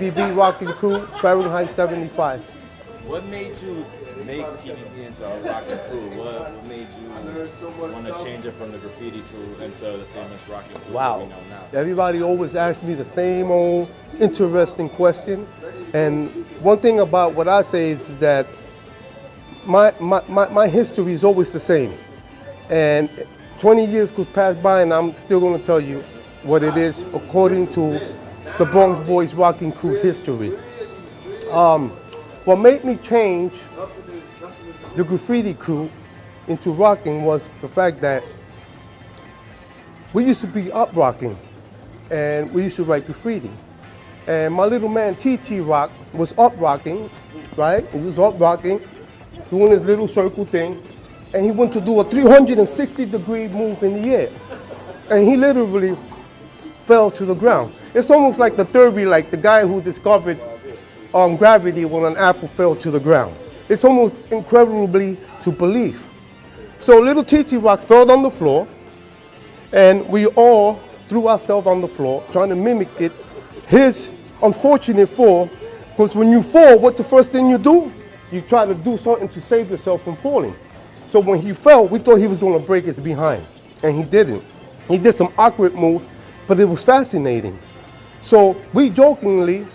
TBB Rocking Crew, Fahrenheit 75. What made you make TBB into a rocking crew? What made you want to change it from the graffiti crew into the famous rocking crew that we know now? Everybody always asks me the same old interesting question. And one thing about what I say is that my history is always the same. And 20 years could pass by and I'm still going to tell you what it is according to the Bronx Boys Rocking Crew's history. What made me change the graffiti crew into rocking was the fact that we used to be up rocking and we used to write graffiti. And my little man TT Rock was up rocking, right? He was up rocking, doing his little circle thing, and he went to do a 360-degree move in the air. And he literally fell to the ground. It's almost like the theory, like the guy who discovered gravity when an apple fell to the ground. It's almost incredibly to believe. So little TT Rock fell on the floor, and we all threw ourselves on the floor, trying to mimic it. His unfortunate fall, because when you fall, what's the first thing you do? You try to do something to save yourself from falling. So when he fell, we thought he was going to break his behind, and he didn't. He did some awkward moves, but it was fascinating. So we jokingly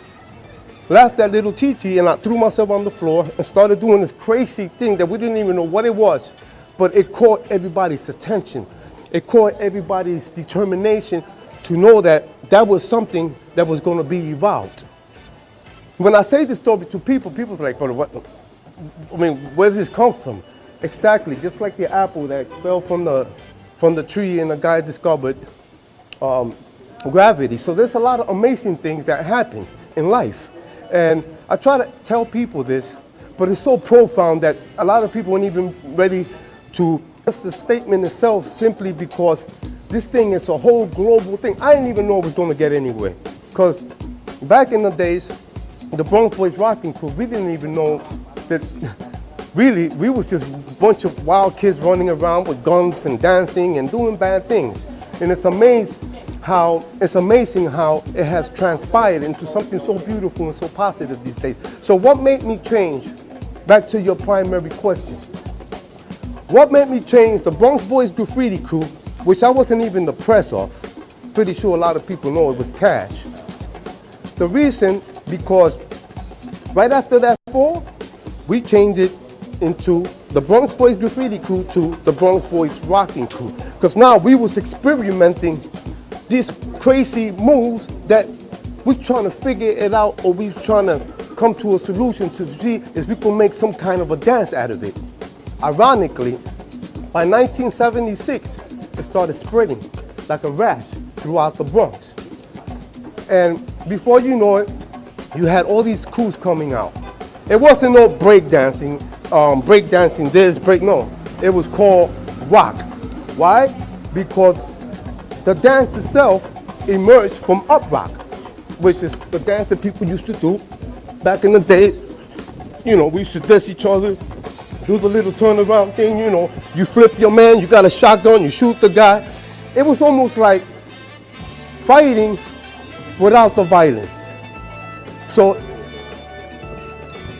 laughed at little TT, and I threw myself on the floor and started doing this crazy thing that we didn't even know what it was, but it caught everybody's attention. It caught everybody's determination to know that that was something that was going to be evolved. When I say this story to people, people's like, "But what? I mean, where does this come from?" Exactly, just like the apple that fell from the tree and the guy discovered gravity. So there's a lot of amazing things that happen in life. And I try to tell people this, but it's so profound that a lot of people aren't even ready to just the statement itself, simply because this thing is a whole global thing. I didn't even know it was going to get anywhere. Because back in the days, the Bronx Boys Rocking Crew, we didn't even know that really we was just a bunch of wild kids running around with guns and dancing and doing bad things. And it's amazing how it has transpired into something so beautiful and so positive these days. So what made me change? Back to your primary question. What made me change the Bronx Boys Graffiti Crew, which I wasn't even the press of? Pretty sure a lot of people know it was Cash. The reason, because right after that fall, we changed it into the Bronx Boys Graffiti Crew to the Bronx Boys Rocking Crew. Because now we was experimenting these crazy moves that we're trying to figure it out, or we're trying to come to a solution to see if we can make some kind of a dance out of it. Ironically, by 1976, it started spreading like a rash throughout the Bronx. And before you know it, you had all these crews coming out. It wasn't no breakdancing, no. It was called rock. Why? Because the dance itself emerged from up rock, which is the dance that people used to do back in the day. You know, we used to diss each other, do the little turnaround thing, you know. You flip your man, you got a shotgun, you shoot the guy. It was almost like fighting without the violence. So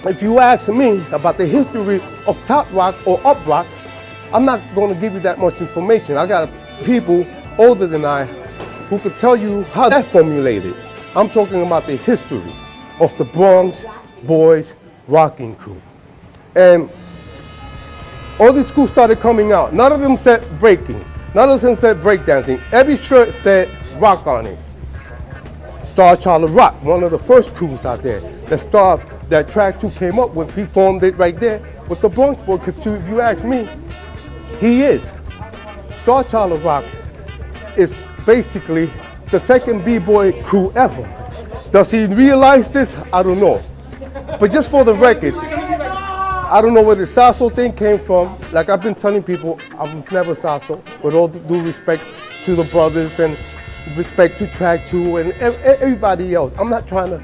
if you ask me about the history of top rock or up rock, I'm not going to give you that much information. I got people older than I who could tell you how that formulated. I'm talking about the history of the Bronx Boys Rocking Crew. And all these schools started coming out. None of them said breaking. None of them said breakdancing. Every shirt said rock on it. Star Child of Rock, one of the first crews out there that Track 2 came up with, he formed it right there with the Bronx Boys, because if you ask me, he is. Star Child of Rock is basically the second B-boy crew ever. Does he realize this? I don't know. But just for the record, I don't know where the Sasso thing came from. Like I've been telling people, I was never Sasso, with all due respect to the brothers and respect to Track 2 and everybody else. I'm not trying to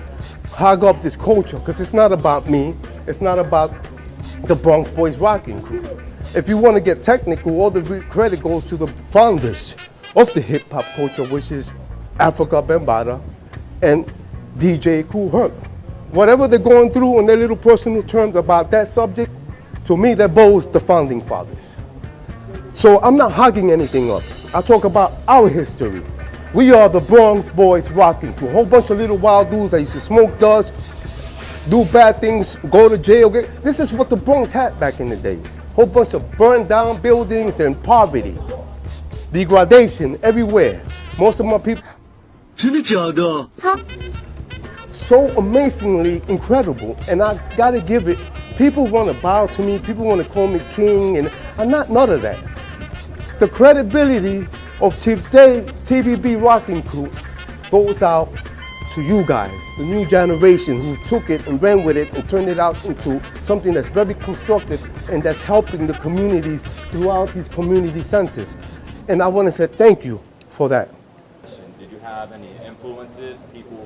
hog up this culture, because it's not about me. It's not about the Bronx Boys Rocking Crew. If you want to get technical, all the credit goes to the founders of the hip hop culture, which is Africa Bambaataa and DJ Kool Herc. Whatever they're going through in their little personal terms about that subject, to me, they're both the founding fathers. So I'm not hogging anything up. I talk about our history. We are the Bronx Boys Rocking Crew. A whole bunch of little wild dudes that used to smoke dust, do bad things, go to jail. This is what the Bronx had back in the days. A whole bunch of burned down buildings and poverty, degradation everywhere. Most of my people, 真的假的？ so amazingly incredible, and I gotta give it. People want to bow to me, people want to call me king, and I'm not none of that. The credibility of today TBB Rocking Crew goes out to you guys, the new generation who took it and ran with it and turned it out into something that's very constructive and that's helping the communities throughout these community centers. And I want to say thank you for that. Did you have any influences, people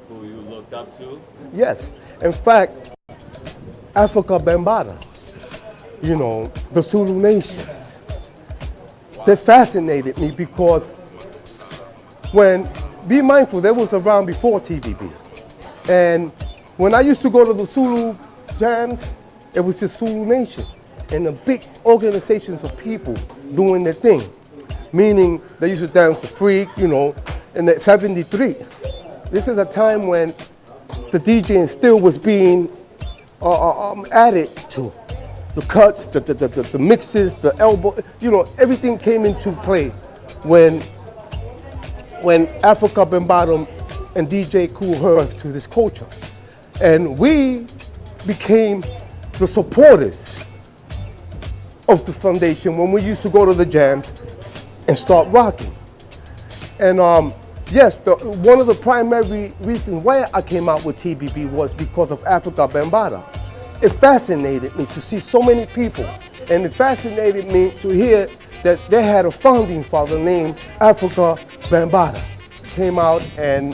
who you looked up to? Yes. In fact, Africa Bambaataa, you know, the Zulu nations, they fascinated me because be mindful, they was around before TBB. And when I used to go to the Zulu jams, it was just Zulu Nation and the big organizations of people doing their thing. Meaning they used to dance the freak, you know, in the 73. This is a time when the DJing still was being added to. The cuts, the mixes, the elbow, you know, everything came into play when Africa Bambaataa and DJ Kool Herc to this culture. And we became the supporters of the foundation when we used to go to the jams and start rocking. And yes, one of the primary reasons why I came out with TBB was because of Africa Bambaataa. It fascinated me to see so many people, and it fascinated me to hear that they had a founding father named Africa Bambaataa. Came out and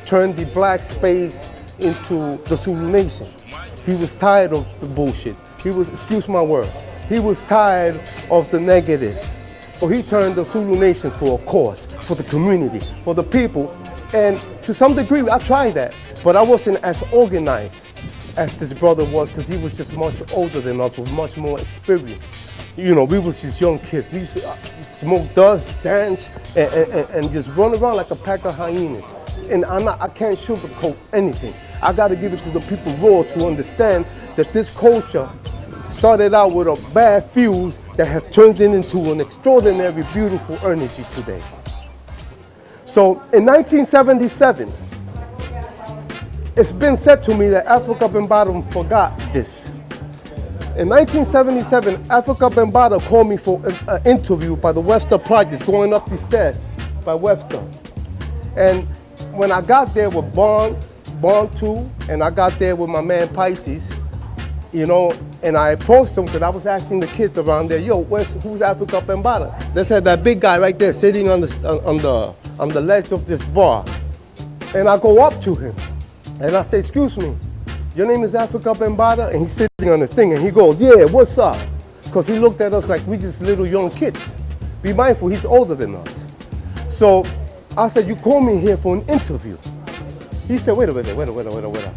turned the black space into the Zulu Nation. He was tired of the bullshit. Excuse my word, he was tired of the negative. So he turned the Zulu Nation for a cause, for the community, for the people. And to some degree, I tried that, but I wasn't as organized as this brother was because he was just much older than us with much more experience. You know, we was just young kids. We used to smoke dust, dance, and just run around like a pack of hyenas. And I can't sugarcoat anything. I got to give it to the people raw to understand that this culture started out with a bad fuse that has turned it into an extraordinary, beautiful energy today. So in 1977, it's been said to me that Africa Bambaataa forgot this. In 1977, Africa Bambaataa called me for an interview by the Webster Projects, going up the stairs by Webster. And when I got there with Bond 2, and I got there with my man Pisces, you know, and I approached them because I was asking the kids around there, yo, who's Africa Bambaataa? They said that big guy right there sitting on the ledge of this bar. And I go up to him and I say, excuse me, your name is Africa Bambaataa? And he's sitting on this thing and he goes, yeah, what's up? Because he looked at us like we just little young kids. Be mindful, he's older than us. So I said, you called me here for an interview. He said, wait a minute.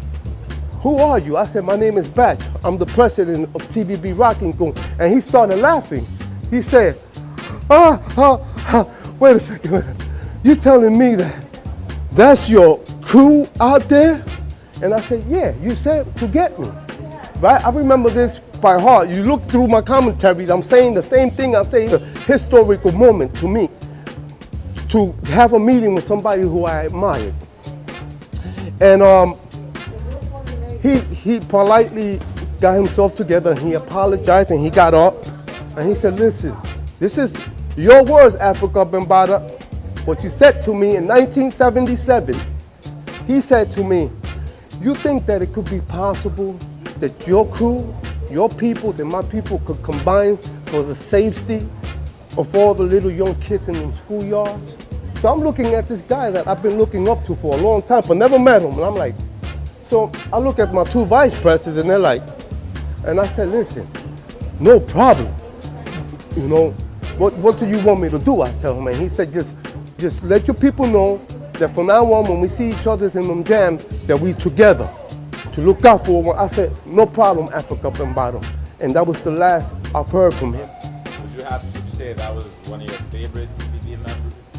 Who are you? I said, my name is Batch. I'm the president of TBB Rocking Crew. And he started laughing. He said, wait a second. You telling me that's your crew out there? And I said, yeah, you said to get me, right? I remember this by heart. You look through my commentaries, I'm saying the same thing. I'm saying a historical moment to me, to have a meeting with somebody who I admired. And he politely got himself together and he apologized and he got up and he said, listen, this is your words, Africa Bambaataa. What you said to me in 1977, he said to me, you think that it could be possible that your crew, your people, and my people could combine for the safety of all the little young kids in the schoolyards? So I'm looking at this guy that I've been looking up to for a long time, but never met him. And I'm like, so I look at my two vice presidents and they're like, and I said, listen, no problem. You know, what do you want me to do? I tell him, and he said, just let your people know that from now on, when we see each other in them jams, that we together to look out for one. I said, no problem, Africa and bottom. And that was the last I've heard from him. Would you say that was one of your favorite TBB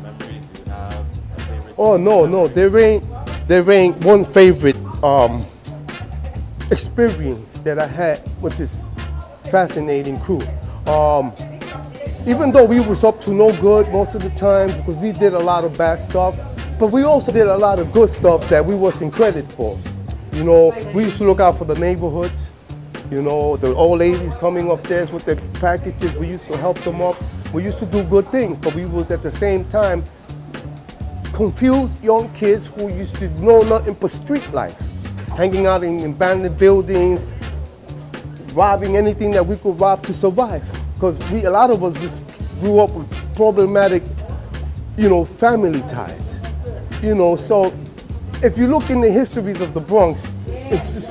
memories? Do you have a favorite? Oh no, there ain't one favorite experience that I had with this fascinating crew. Even though we was up to no good most of the time because we did a lot of bad stuff, but we also did a lot of good stuff that we wasn't credited for. You know, we used to look out for the neighborhoods. You know, the old ladies coming upstairs with their packages, we used to help them up. We used to do good things, but we was at the same time confused young kids who used to know nothing but street life, hanging out in abandoned buildings, robbing anything that we could rob to survive. Because a lot of us grew up with problematic, family ties. So if you look in the histories of the Bronx, it's just,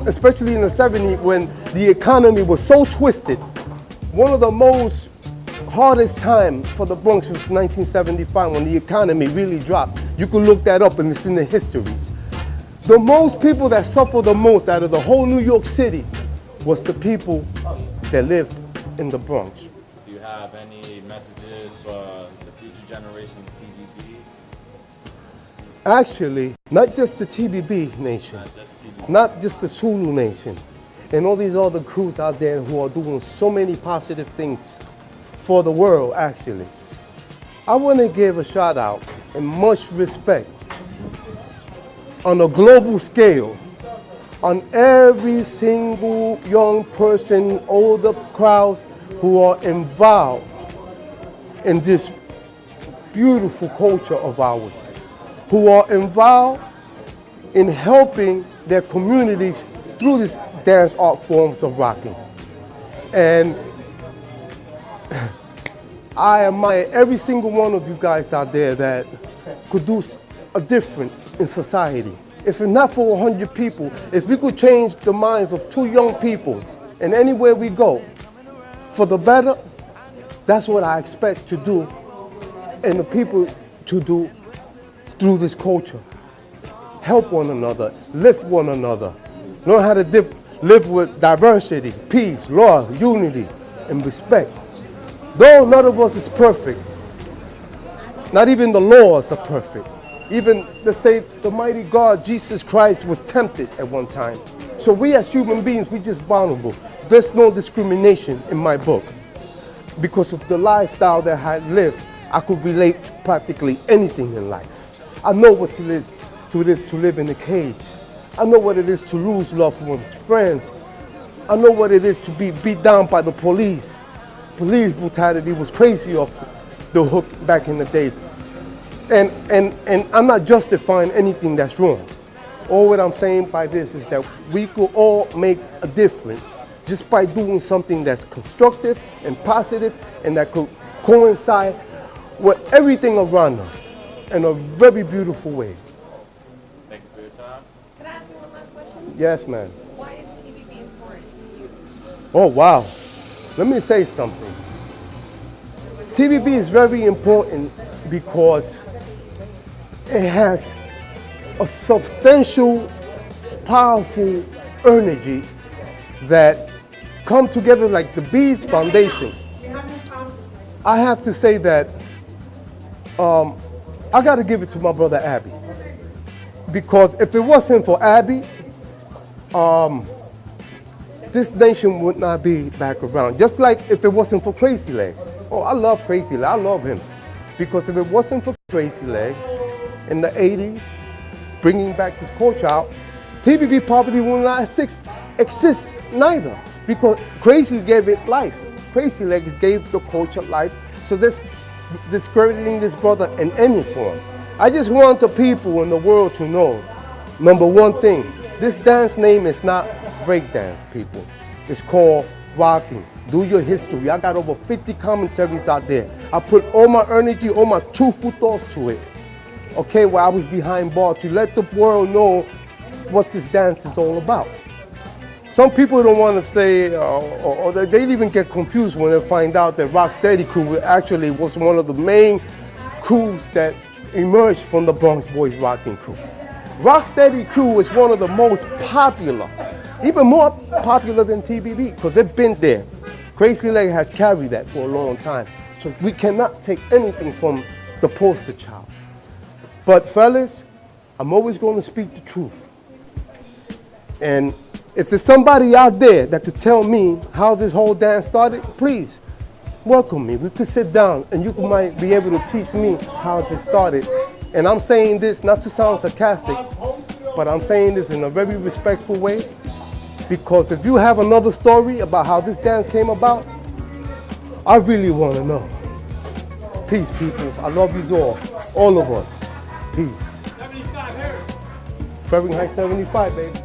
especially in the 70s when the economy was so twisted, one of the most hardest time for the Bronx was 1975 when the economy really dropped. You can look that up and it's in the histories. The most people that suffered the most out of the whole New York City was the people that lived in the Bronx. Do you have any messages for the future generation of TBB? Actually, not just the TBB nation, not just the Zulu nation, and all these other crews out there who are doing so many positive things for the world, actually. I want to give a shout out and much respect on a global scale on every single young person, older crowds who are involved in this beautiful culture of ours, who are involved in helping their communities through these dance art forms of rocking. And I admire every single one of you guys out there that could do a difference in society. If it's not for 100 people, if we could change the minds of 2 young people and anywhere we go for the better, that's what I expect to do and the people to do through this culture. Help one another, lift one another, learn how to live with diversity, peace, love, unity, and respect. Though none of us is perfect, not even the laws are perfect. Even, let's say, the mighty God, Jesus Christ, was tempted at one time. So we as human beings, we just vulnerable. There's no discrimination in my book. Because of the lifestyle that I lived, I could relate to practically anything in life. I know what it is to live in a cage. I know what it is to lose loved ones, friends. I know what it is to be beat down by the police. Police brutality was crazy off the hook back in the day. And I'm not justifying anything that's wrong. All what I'm saying by this is that we could all make a difference just by doing something that's constructive and positive and that could coincide with everything around us in a very beautiful way. Thank you for your time. Can I ask you one last question? Yes, ma'am. Why is TBB important to you? Oh, wow. Let me say something. TBB is very important because it has a substantial, powerful energy that come together like the Bees Foundation. I have to say that I got to give it to my brother Abby. Because if it wasn't for Abby, this nation would not be back around. Just like if it wasn't for Crazy Legs. Oh, I love Crazy Legs. I love him. Because if it wasn't for Crazy Legs in the 80s, bringing back this culture out, TBB probably will not exist neither. Because Crazy gave it life. Crazy Legs gave the culture life. So this discrediting this brother in any form. I just want the people in the world to know, number one thing, this dance name is not breakdance, people. It's called rocking. Do your history. I got over 50 commentaries out there. I put all my energy, all my truthful thoughts to it. Okay, where I was behind bars to let the world know what this dance is all about. Some people don't want to say, or they even get confused when they find out that Rocksteady Crew actually was one of the main crews that emerged from the Bronx Boys rocking crew. Rocksteady crew is one of the most popular, even more popular than TBB, because they've been there. Crazy Leg has carried that for a long time. So we cannot take anything from the poster child. But fellas, I'm always going to speak the truth. And if there's somebody out there that could tell me how this whole dance started, please welcome me. We could sit down and you might be able to teach me how this started. And I'm saying this not to sound sarcastic, but I'm saying this in a very respectful way, because if you have another story about how this dance came about, I really want to know. Peace, people. I love you all of us. Peace. 75 here. Fahrenheit 75, baby.